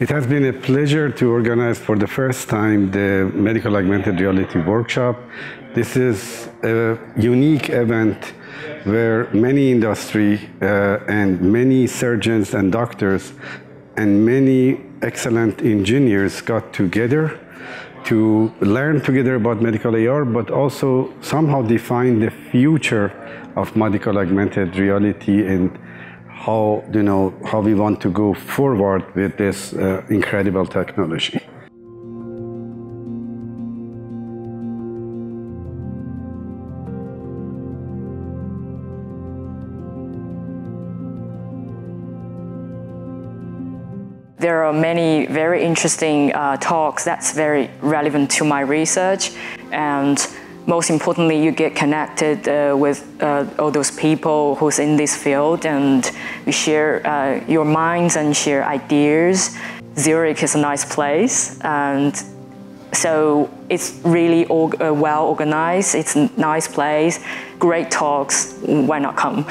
It has been a pleasure to organize for the first time the Medical Augmented Reality Workshop. This is a unique event where many industry and many surgeons and doctors and many excellent engineers got together to learn together about medical AR, but also somehow define the future of medical augmented reality and how we want to go forward with this incredible technology. There are many very interesting talks that's very relevant to my research, and most importantly, you get connected with all those people who's in this field, and we share your minds and share ideas. Zurich is a nice place, and so it's really well organized. It's a nice place, great talks. Why not come?